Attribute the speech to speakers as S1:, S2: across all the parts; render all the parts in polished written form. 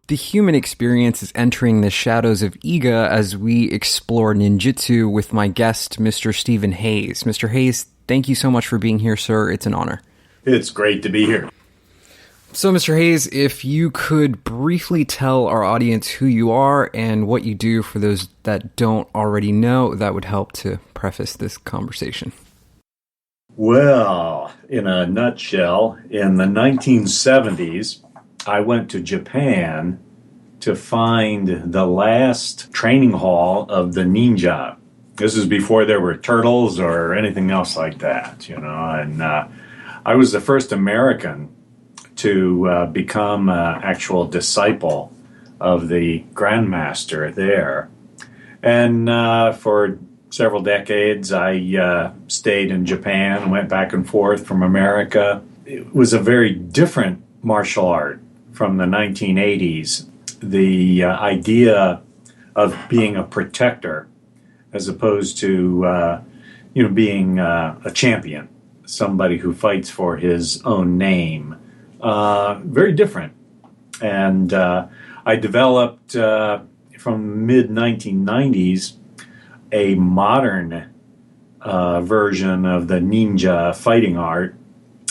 S1: The human experience is entering the shadows of Iga as we explore ninjutsu with my guest, Mr. Stephen Hayes. Mr. Hayes, thank you so much for being here, sir. It's an honor.
S2: It's great to be here.
S1: So, Mr. Hayes, if you could briefly tell our audience who you are and what you do for those that don't already know, that would help to preface this conversation.
S2: Well, in a nutshell, in the 1970s, I went to Japan to find the last training hall of the ninja. This is before there were turtles or anything else like that, and I was the first American to become an actual disciple of the grandmaster there. And for several decades, I stayed in Japan, went back and forth from America. It was a very different martial art from the 1980s. The idea of being a protector as opposed to, being a champion, somebody who fights for his own name. Very different. And I developed, from mid-1990s, a modern version of the ninja fighting art.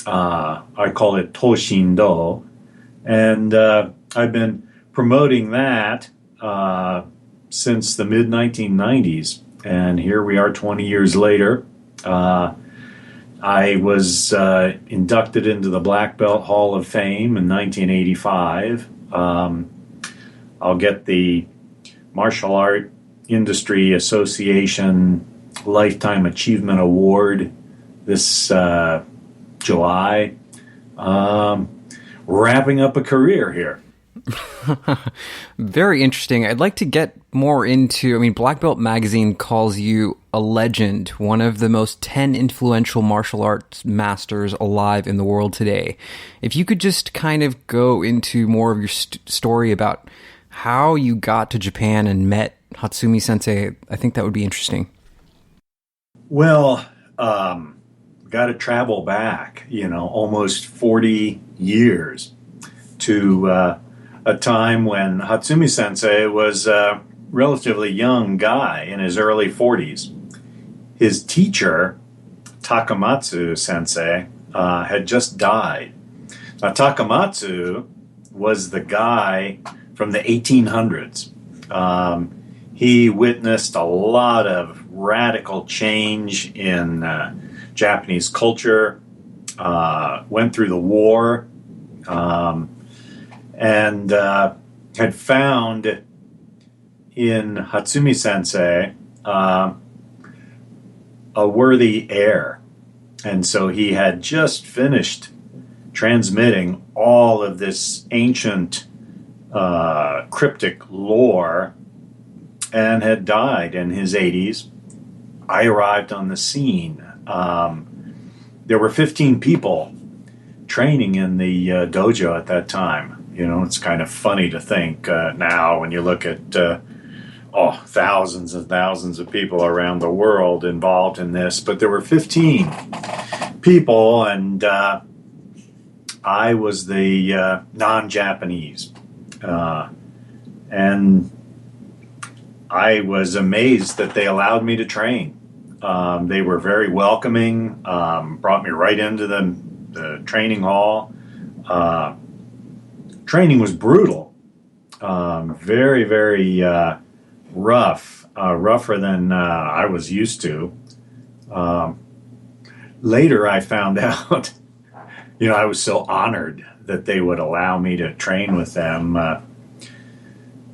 S2: I call it Tow Shindo. And I've been promoting that since the mid-1990s. And here we are 20 years later. I was inducted into the Black Belt Hall of Fame in 1985. I'll get the Martial Art Industry Association Lifetime Achievement Award this July. Wrapping up a career here.
S1: Very interesting. I'd like to get more into, Black Belt Magazine calls you a legend, one of the most 10 influential martial arts masters alive in the world today. If you could just kind of go into more of your story about how you got to Japan and met Hatsumi Sensei, I think that would be interesting.
S2: Well, got to travel back, almost 40 years to a time when Hatsumi Sensei was a relatively young guy in his early 40s. His teacher, Takamatsu Sensei, had just died. Now, Takamatsu was the guy from the 1800s. He witnessed a lot of radical change in Japanese culture, went through the war, and had found in Hatsumi Sensei a worthy heir. And so he had just finished transmitting all of this ancient cryptic lore and had died in his 80s. I arrived on the scene. There were 15 people training in the dojo at that time. It's kind of funny to think now when you look at thousands and thousands of people around the world involved in this. But there were 15 people, and I was the non-Japanese. And I was amazed that they allowed me to train. They were very welcoming, brought me right into the training hall. Training was brutal, very, very rough, rougher than I was used to. Later, I found out, I was so honored that they would allow me to train with them.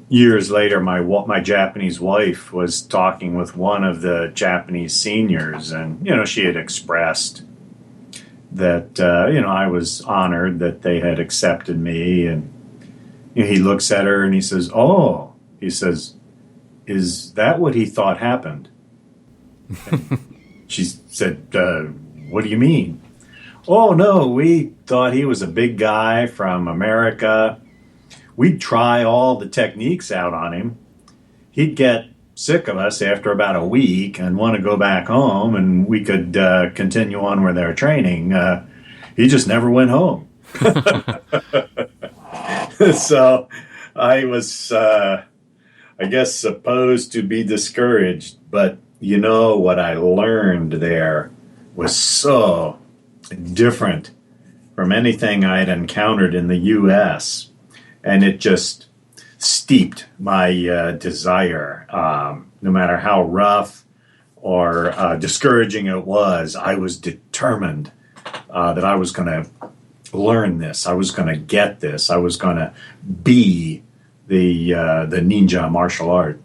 S2: Years later, my Japanese wife was talking with one of the Japanese seniors, and, she had expressed that, I was honored that they had accepted me. And he looks at her and he says, is that what he thought happened? She said, what do you mean? Oh, no, we thought he was a big guy from America. We'd try all the techniques out on him. He'd get sick of us after about a week and want to go back home, and we could continue on with our training. He just never went home. So I was, I guess, supposed to be discouraged, but you know what I learned there was so different from anything I had encountered in the U.S., and it just steeped my desire. No matter how rough or discouraging it was, I was determined that I was going to learn this. I was going to get this. I was going to be the ninja martial art.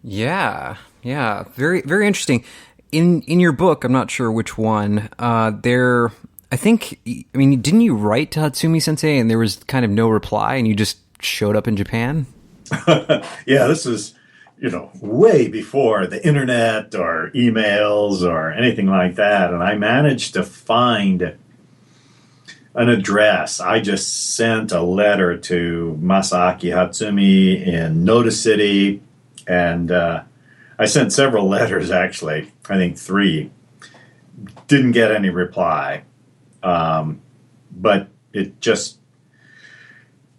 S1: Yeah, very very interesting. In your book, I'm not sure which one. I think, I mean, didn't you write to Hatsumi Sensei and there was kind of no reply, and you just showed up in Japan?
S2: Yeah, this is, way before the internet or emails or anything like that. And I managed to find an address. I just sent a letter to Masaaki Hatsumi in Noda City, and I sent several letters, actually. I think 3. Didn't get any reply. But it just,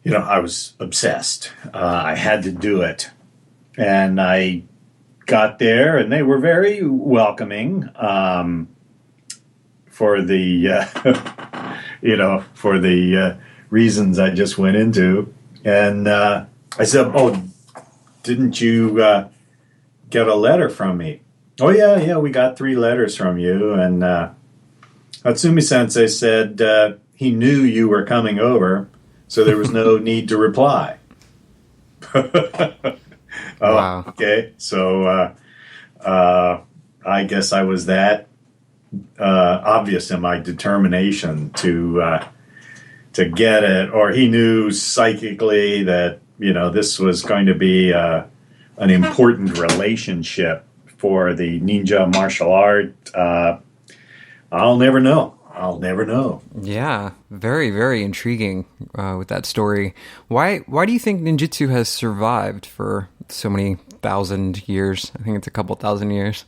S2: I was obsessed. I had to do it. And I got there, and they were very welcoming for the, for the reasons I just went into. And I said, "Oh, didn't you get a letter from me?" "Oh, yeah, we got 3 letters from you." And Hatsumi Sensei said he knew you were coming over, so there was no need to reply.
S1: Wow.
S2: Okay. So I guess I was that obvious in my determination to get it, or he knew psychically that this was going to be an important relationship for the ninja martial art. I'll never know.
S1: Yeah, very, very intriguing with that story. Why do you think ninjutsu has survived for so many thousand years? I think it's a couple thousand years.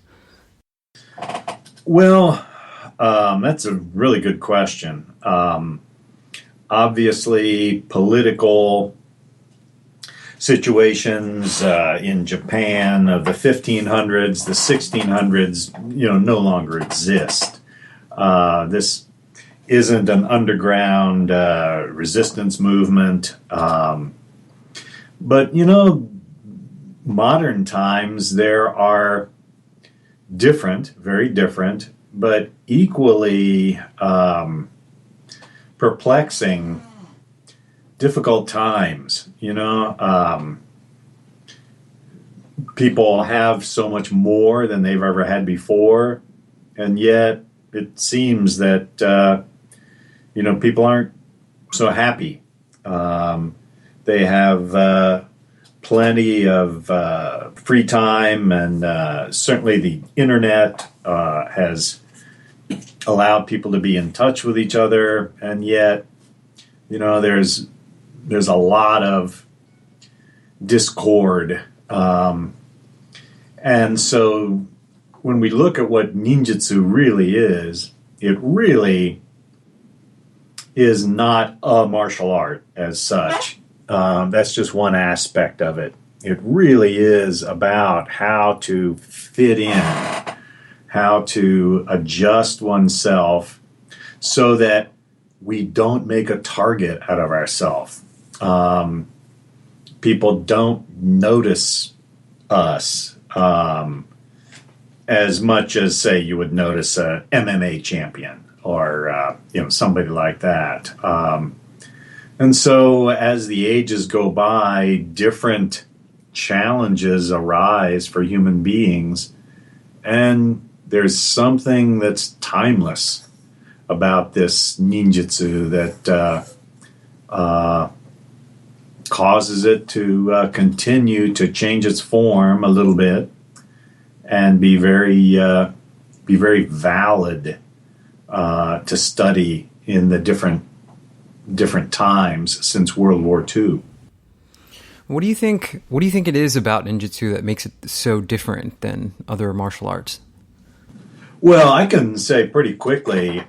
S2: Well, that's a really good question. Obviously, political situations in Japan of the 1500s, the 1600s, no longer exist. This isn't an underground resistance movement. But, modern times there are very different, but equally perplexing, difficult times. People have so much more than they've ever had before, and yet it seems that people aren't so happy. They have plenty of free time, and certainly the internet has allowed people to be in touch with each other, and yet there's a lot of discord, and so when we look at what ninjutsu really is, it really is not a martial art as such. That's just one aspect of it. It really is about how to fit in, how to adjust oneself so that we don't make a target out of ourselves. People don't notice us as much as, say, you would notice a MMA champion or somebody like that. And so as the ages go by, different challenges arise for human beings, and there's something that's timeless about this ninjutsu that causes it to continue to change its form a little bit and be very valid to study in the different times since World War II.
S1: What do you think it is about ninjutsu that makes it so different than other martial arts?
S2: Well, I can say pretty quickly,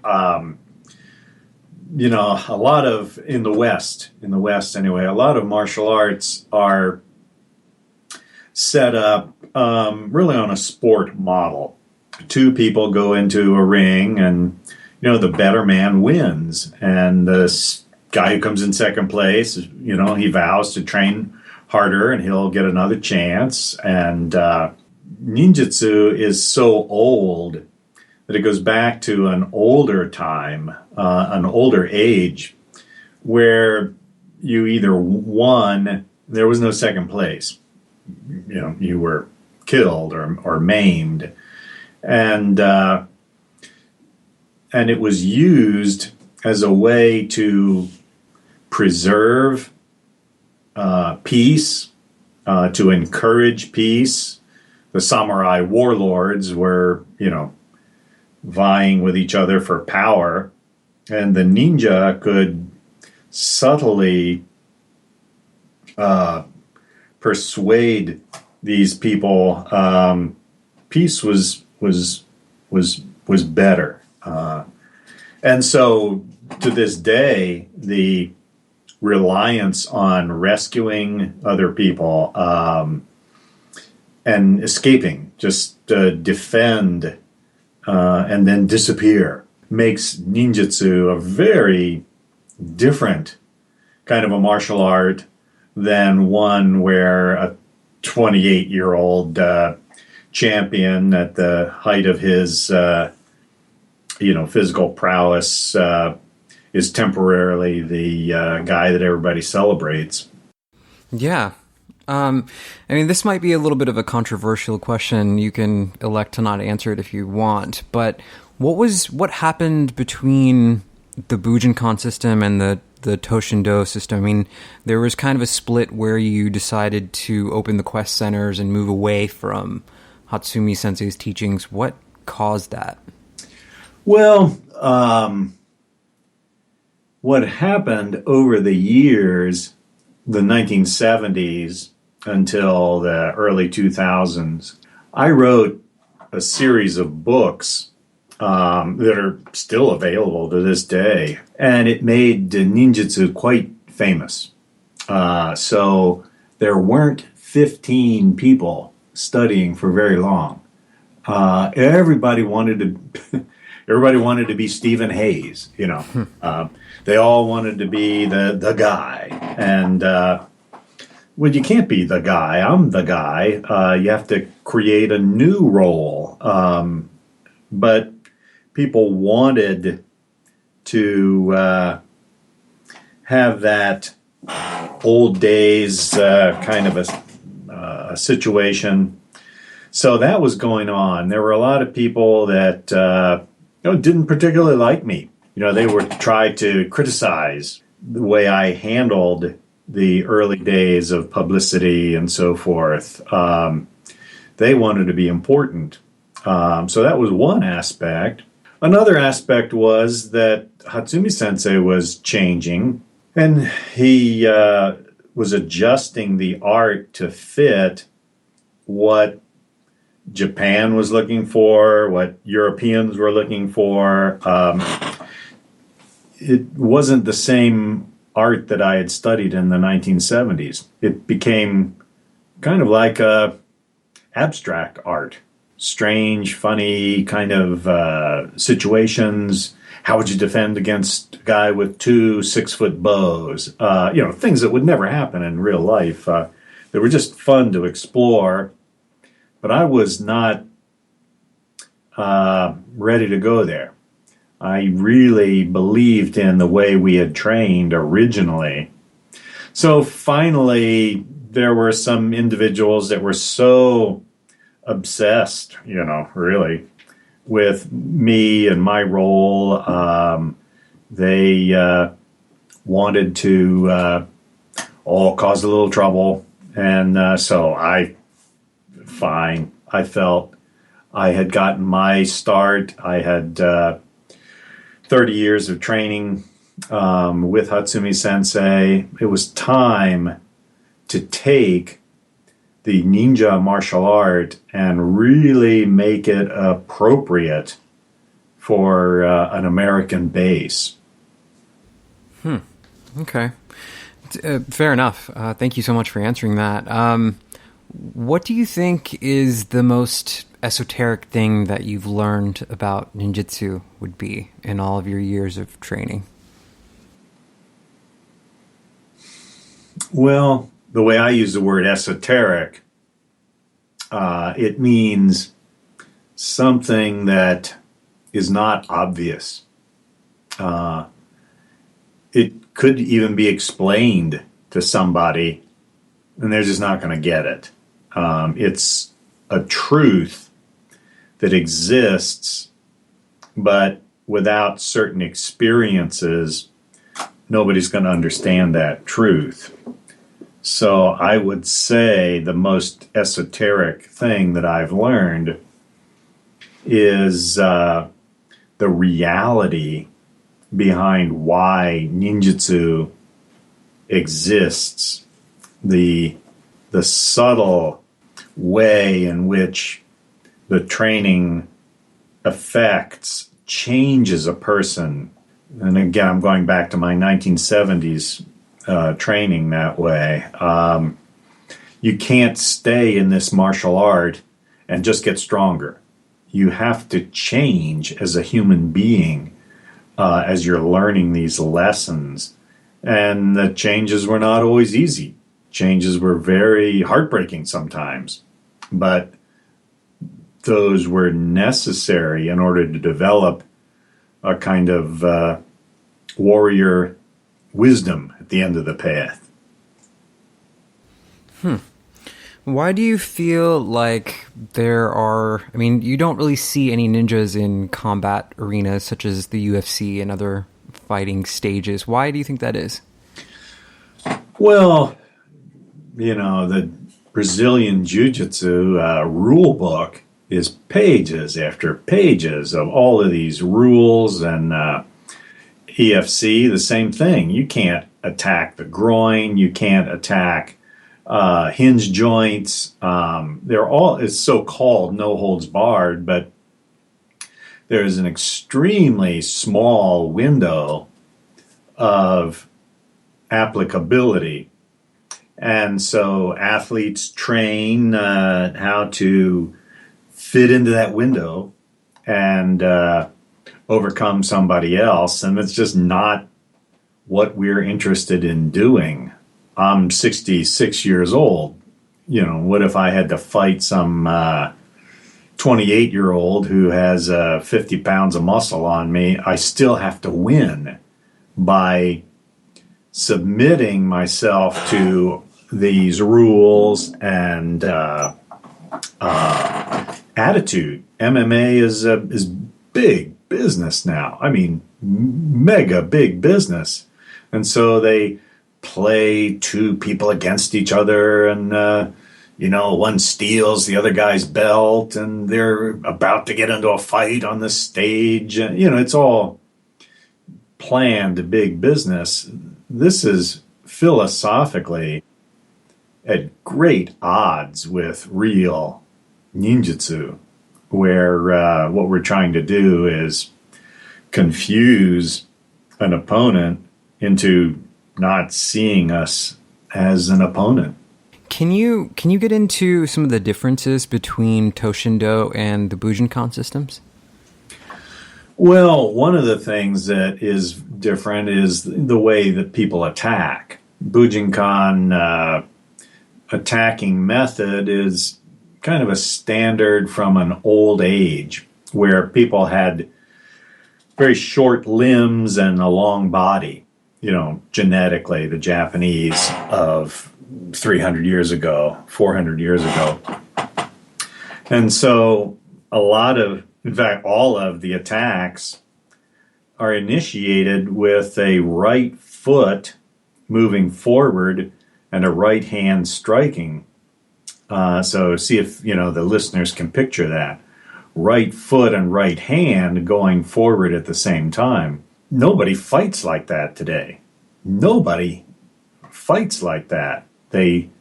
S2: a lot of, in the West anyway, a lot of martial arts are set up really on a sport model. Two people go into a ring and, the better man wins. And the guy who comes in second place, he vows to train harder and he'll get another chance. And ninjutsu is so old that it goes back to an older time, an older age, where you either won, there was no second place. You were killed or maimed. And it was used as a way to preserve peace, to encourage peace. The samurai warlords were, vying with each other for power, and the ninja could subtly persuade these people peace was better. And so to this day, the reliance on rescuing other people and escaping, just defend and then disappear, makes ninjutsu a very different kind of a martial art than one where a 28-year-old champion at the height of his physical prowess is temporarily the guy that everybody celebrates.
S1: Yeah. This might be a little bit of a controversial question. You can elect to not answer it if you want, but what happened between the Bujinkan system and the Tow Shindo system? There was kind of a split where you decided to open the quest centers and move away from Hatsumi Sensei's teachings. What caused that?
S2: Well, what happened over the years, the 1970s until the early 2000s, I wrote a series of books that are still available to this day, and it made ninjutsu quite famous. So there weren't 15 people studying for very long. Everybody wanted to be Stephen Hayes, They all wanted to be the guy. And, you can't be the guy. I'm the guy. You have to create a new role. But people wanted to have that old days kind of a situation. So that was going on. There were a lot of people that didn't particularly like me. They would try to criticize the way I handled the early days of publicity and so forth. They wanted to be important. So that was one aspect. Another aspect was that Hatsumi Sensei was changing, and he was adjusting the art to fit what Japan was looking for, what Europeans were looking for. It wasn't the same art that I had studied in the 1970s. It became kind of like abstract art. Strange, funny kind of situations. How would you defend against a guy with 2 6-foot bows? Things that would never happen in real life. They were just fun to explore. But I was not ready to go there. I really believed in the way we had trained originally. So finally, there were some individuals that were so obsessed, really, with me and my role. They wanted to cause a little trouble. And so I felt I had gotten my start. I had 30 years of training with Hatsumi Sensei. It was time to take the ninja martial art and really make it appropriate for an American base.
S1: Okay. Fair enough. Thank you so much for answering that. What do you think is the most esoteric thing that you've learned about ninjutsu would be in all of your years of training?
S2: Well, the way I use the word esoteric, it means something that is not obvious. It could even be explained to somebody, and they're just not going to get it. It's a truth that exists, but without certain experiences, nobody's going to understand that truth. So I would say the most esoteric thing that I've learned is the reality behind why ninjutsu exists, the subtle way in which the training affects, changes a person. And again, I'm going back to my 1970s training that way. You can't stay in this martial art and just get stronger. You have to change as a human being as you're learning these lessons. And the changes were not always easy. Changes were very heartbreaking sometimes. But those were necessary in order to develop a kind of warrior wisdom at the end of the path.
S1: Why do you feel like there are... I mean, you don't really see any ninjas in combat arenas such as the UFC and other fighting stages. Why do you think that is?
S2: Well, the Brazilian Jiu-Jitsu rule book is pages after pages of all of these rules, and EFC, the same thing. You can't attack the groin. You can't attack hinge joints. They're all, it's so-called no holds barred, but there's an extremely small window of applicability. And so athletes train how to fit into that window and overcome somebody else. And it's just not what we're interested in doing. I'm 66 years old. What if I had to fight some 28-year-old who has 50 pounds of muscle on me? I still have to win by submitting myself to these rules and attitude. MMA is big business now. I mean, mega big business. And so they play two people against each other, and one steals the other guy's belt, and they're about to get into a fight on the stage. It's all planned big business. This is philosophically at great odds with real ninjutsu, where what we're trying to do is confuse an opponent into not seeing us as an opponent.
S1: Can you get into some of the differences between Tow Shindo and the Bujinkan systems?
S2: Well, one of the things that is different is the way that people attack. Bujinkan attacking method is kind of a standard from an old age, where people had very short limbs and a long body. Genetically, the Japanese of 300 years ago, 400 years ago. And so in fact, all of the attacks are initiated with a right foot moving forward and a right hand striking. So see if, the listeners can picture that. Right foot and right hand going forward at the same time. Nobody fights like that today. Nobody fights like that. They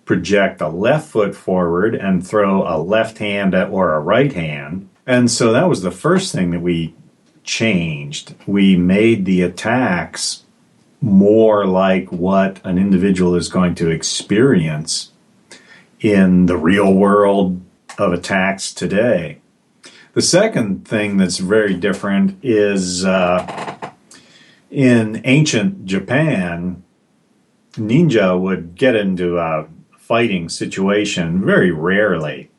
S2: project a left foot forward and throw a left hand or a right hand. And so that was the first thing that we changed. We made the attacks more like what an individual is going to experience in the real world of attacks today. The second thing that's very different is in ancient Japan, ninja would get into a fighting situation very rarely.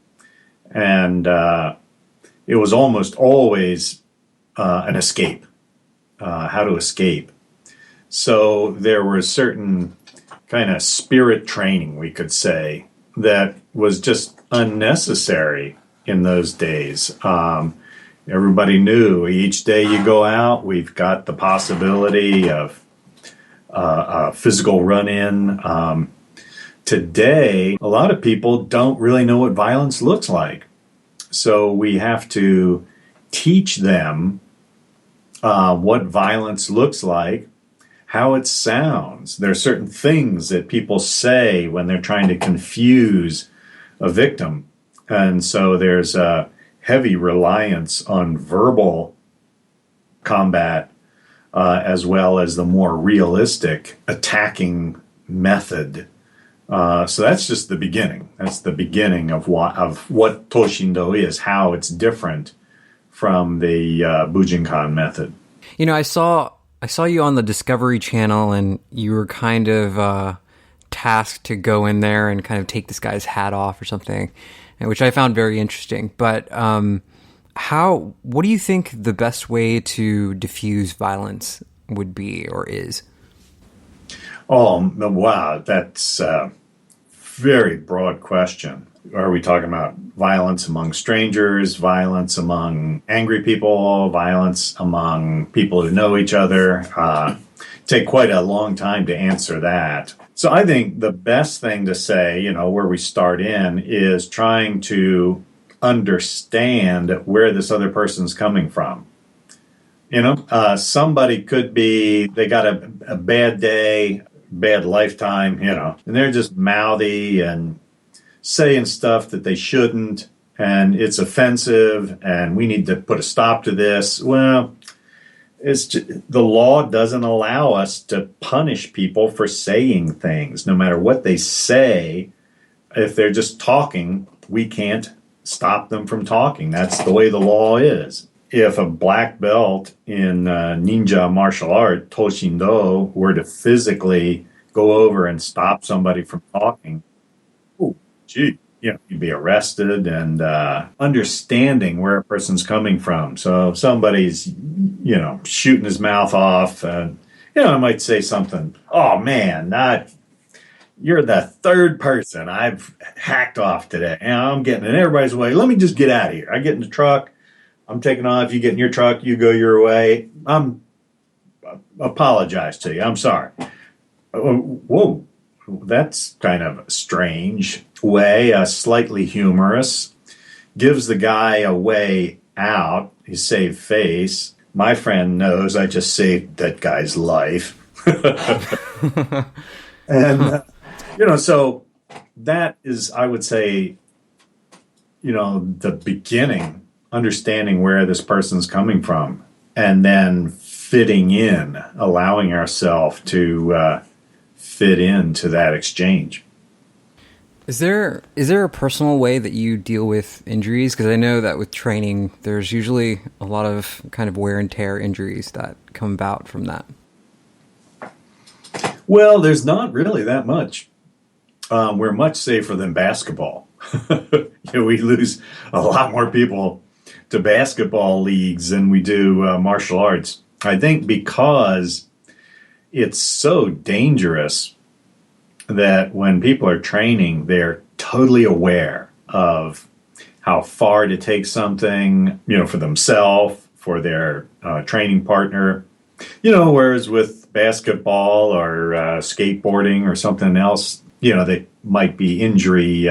S2: And it was almost always an escape, how to escape. So there was certain kind of spirit training, we could say, that was just unnecessary in those days. Everybody knew each day you go out, we've got the possibility of a physical run-in. Today, a lot of people don't really know what violence looks like. So we have to teach them what violence looks like, how it sounds. There are certain things that people say when they're trying to confuse a victim. And so there's a heavy reliance on verbal combat as well as the more realistic attacking method. So that's just the beginning. That's the beginning of what Tow Shindo is, how it's different from the Bujinkan method.
S1: You know, I saw you on the Discovery Channel, and you were kind of tasked to go in there and kind of take this guy's hat off or something, which I found very interesting. But what do you think the best way to diffuse violence would be or is?
S2: Oh, wow, that's a very broad question. Are we talking about violence among strangers, violence among angry people, violence among people who know each other? Take quite a long time to answer that. So I think the best thing to say, where we start in, is trying to understand where this other person's coming from. Somebody could be, they got a bad day, bad lifetime, and they're just mouthy and saying stuff that they shouldn't, and it's offensive, and we need to put a stop to this. Well, it's just, the law doesn't allow us to punish people for saying things, no matter what they say. If they're just talking, we can't stop them from talking. That's the way the law is. If a black belt in ninja martial art, Tow Shindo, were to physically go over and stop somebody from talking, you'd be arrested. And understanding where a person's coming from. So if somebody's, shooting his mouth off, and, I might say something, oh man, you're the third person I've hacked off today. And I'm getting in everybody's way. Let me just get out of here. I get in the truck. I'm taking off. You get in your truck. You go your way. Apologize to you. I'm sorry. Whoa. That's kind of a strange way, slightly humorous. Gives the guy a way out. He saved face. My friend knows I just saved that guy's life. And, so that is, I would say, the beginning, understanding where this person's coming from, and then fitting in, allowing ourselves to fit into that exchange.
S1: Is there a personal way that you deal with injuries? Because I know that with training, there's usually a lot of kind of wear and tear injuries that come about from that.
S2: Well, there's not really that much. We're much safer than basketball. We lose a lot more people to basketball leagues than we do martial arts. I think because it's so dangerous that when people are training, they're totally aware of how far to take something, for themselves, for their training partner. Whereas with basketball or skateboarding or something else, they might be injury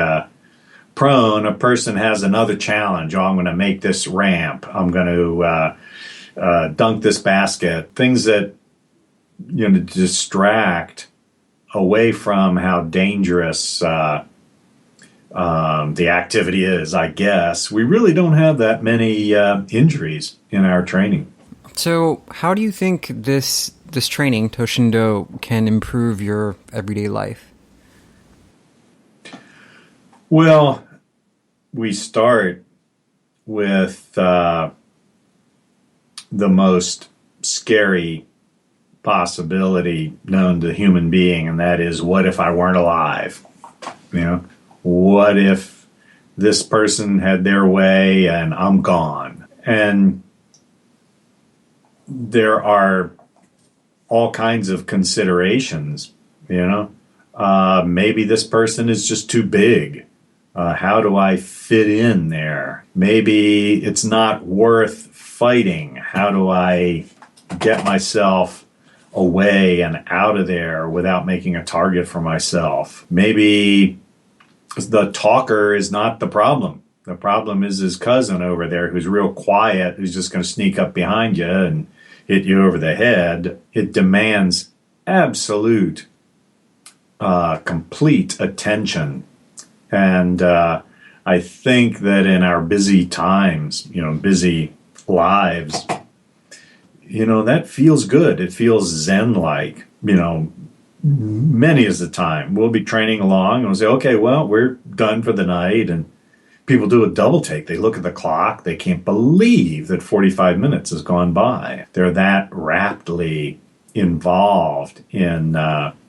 S2: prone. A person has another challenge. Oh, I'm going to make this ramp. I'm going to dunk this basket. Things that, distract away from how dangerous the activity is, I guess. We really don't have that many injuries in our training.
S1: So how do you think this this training, Tow Shindo, can improve your everyday life?
S2: Well, we start with the most scary possibility known to human being, and that is, what if I weren't alive? You know, what if this person had their way and I'm gone? And there are all kinds of considerations, you know. Maybe this person is just too big. How do I fit in there? Maybe it's not worth fighting. How do I get myself away and out of there without making a target for myself? Maybe the talker is not the problem. The problem is his cousin over there who's real quiet, who's just going to sneak up behind you and hit you over the head. It demands absolute, complete attention. And I think that in our busy times, you know, busy lives, you know, that feels good. It feels Zen-like, you know. Many is the time we'll be training along and we'll say, okay, well, we're done for the night. And people do a double take. They look at the clock. They can't believe that 45 minutes has gone by. They're that rapidly involved in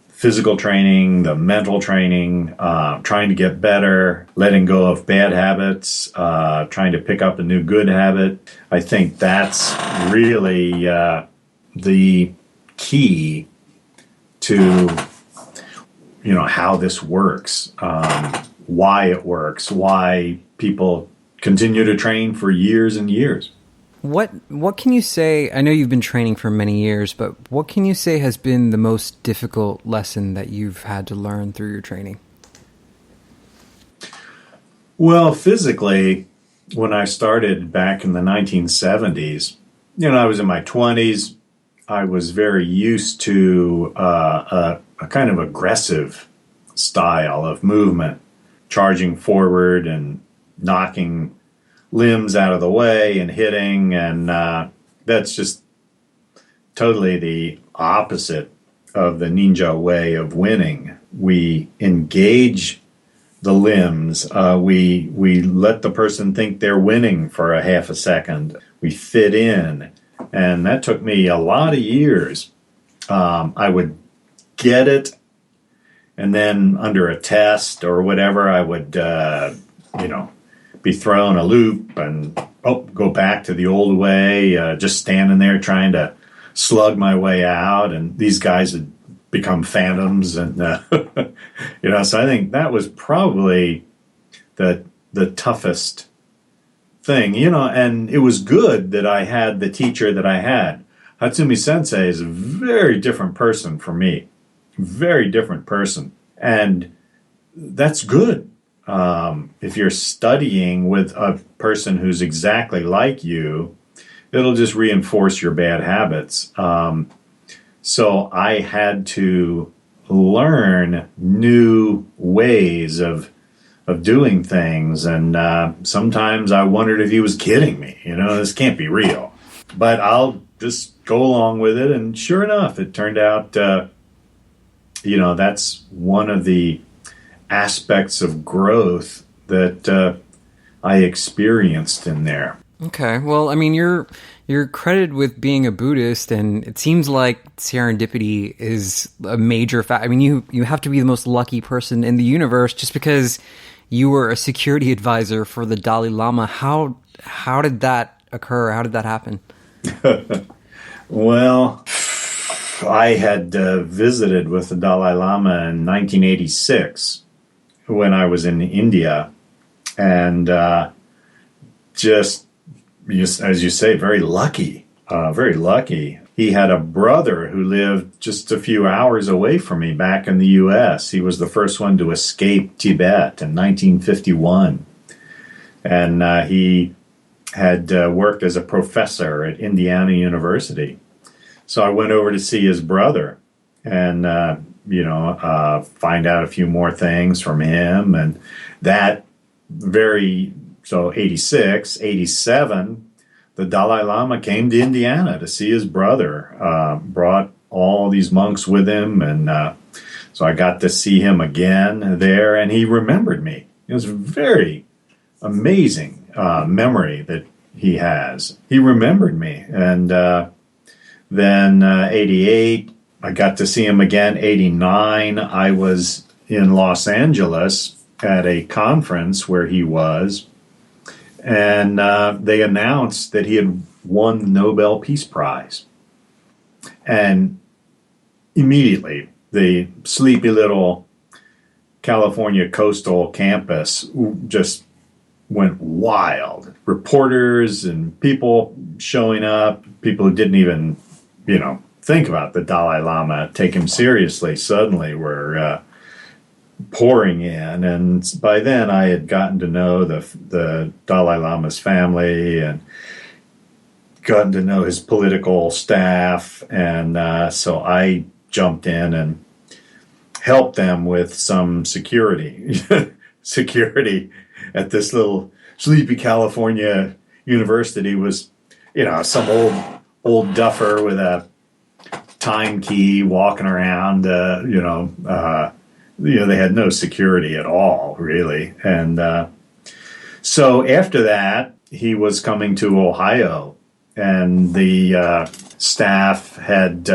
S2: physical training, the mental training, trying to get better, letting go of bad habits, trying to pick up a new good habit. I think that's really the key to, you know, how this works, why it works, why people continue to train for years and years.
S1: What can you say? I know you've been training for many years, but what can you say has been the most difficult lesson that you've had to learn through your training?
S2: Well, physically, when I started back in the 1970s, you know, I was in my 20s. I was very used to a kind of aggressive style of movement, charging forward and knocking limbs out of the way and hitting, and that's just totally the opposite of the ninja way of winning. We engage the limbs. We let the person think they're winning for a half a second. We fit in. And that took me a lot of years. I would get it, and then under a test or whatever, I would, be thrown a loop and go back to the old way, just standing there trying to slug my way out. And these guys had become phantoms, and you know. So I think that was probably the toughest thing, you know, and it was good that I had the teacher that I had. Hatsumi Sensei is a very different person from me, very different person, and that's good. If you're studying with a person who's exactly like you, it'll just reinforce your bad habits. So I had to learn new ways of doing things, and sometimes I wondered if he was kidding me. You know, this can't be real. But I'll just go along with it, and sure enough, it turned out, you know, that's one of the aspects of growth that I experienced in there.
S1: Okay, well, I mean, you're credited with being a Buddhist, and it seems like serendipity is a major fact. I mean, you have to be the most lucky person in the universe just because you were a security advisor for the Dalai Lama. How did that occur? How did that happen?
S2: Well, I had visited with the Dalai Lama in 1986 when I was in India, and just as you say, very lucky, very lucky. He had a brother who lived just a few hours away from me back in the U.S. He was the first one to escape Tibet in 1951. And he had worked as a professor at Indiana University. So I went over to see his brother and, find out a few more things from him. And that so 86, 87, the Dalai Lama came to Indiana to see his brother, brought a all these monks with him, and so I got to see him again there, and he remembered me. It was a very amazing memory that he has. He remembered me, and then 88, I got to see him again. 89, I was in Los Angeles at a conference where he was, and they announced that he had won the Nobel Peace Prize. And immediately, the sleepy little California coastal campus just went wild. Reporters and people showing up, people who didn't even, think about the Dalai Lama, take him seriously, suddenly were pouring in. And by then I had gotten to know the Dalai Lama's family and gotten to know his political staff. And so I jumped in and helped them with some security at this little sleepy California university. Was, some old duffer with a time key walking around, they had no security at all, really. And so after that, he was coming to Ohio, and the staff had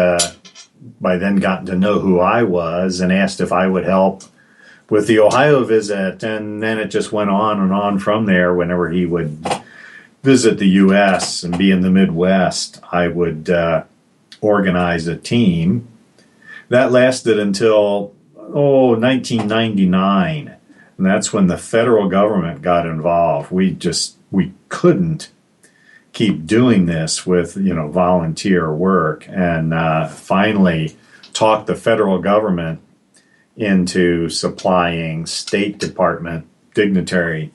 S2: by then gotten to know who I was and asked if I would help with the Ohio visit. And then it just went on and on from there. Whenever he would visit the U.S. and be in the Midwest, I would organize a team. That lasted until 1999, and that's when the federal government got involved. We couldn't keep doing this with volunteer work, and finally talked the federal government into supplying State Department dignitary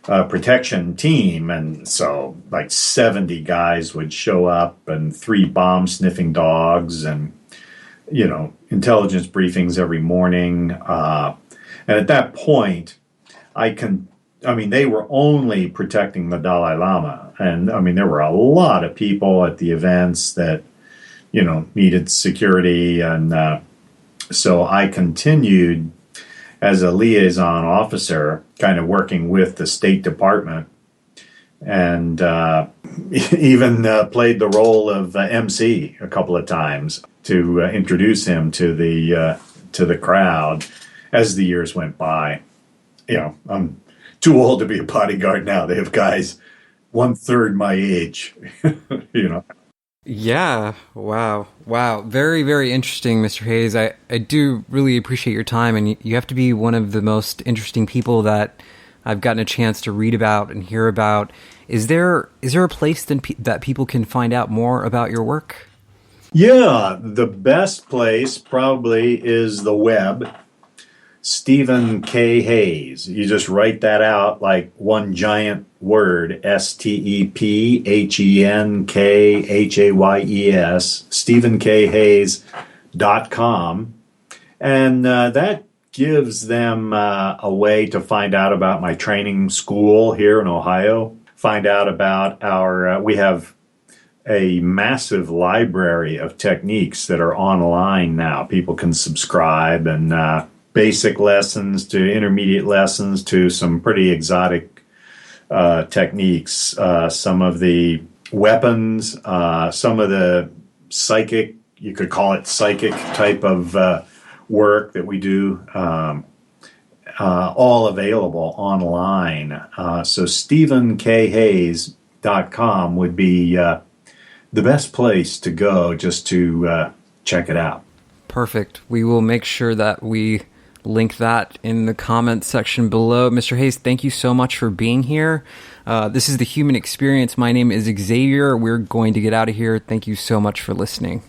S2: protection team. And so like 70 guys would show up, and 3 bomb sniffing dogs, and intelligence briefings every morning. And at that point, they were only protecting the Dalai Lama. And there were a lot of people at the events that, needed security. And so I continued as a liaison officer, kind of working with the State Department, and even played the role of MC a couple of times to introduce him to the crowd as the years went by. I'm too old to be a bodyguard now. They have guys 1/3 my age.
S1: Yeah. Wow. Very, very interesting, Mr. Hayes. I do really appreciate your time, and you have to be one of the most interesting people that I've gotten a chance to read about and hear about. Is there a place that people can find out more about your work?
S2: Yeah, the best place probably is the web. Stephen K. Hayes. You just write that out like one giant word, StephenKHayes, StephenKHayes.com. And that gives them a way to find out about my training school here in Ohio, find out about we have a massive library of techniques that are online now. People can subscribe, and basic lessons to intermediate lessons to some pretty exotic techniques. Some of the weapons, some of the psychic, you could call it psychic type of work that we do, all available online. So StephenKHayes.com would be the best place to go just to check it out.
S1: Perfect. We will make sure that we link that in the comments section below. Mr. Hayes, thank you so much for being here. This is The Human Experience. My name is Xavier. We're going to get out of here. Thank you so much for listening.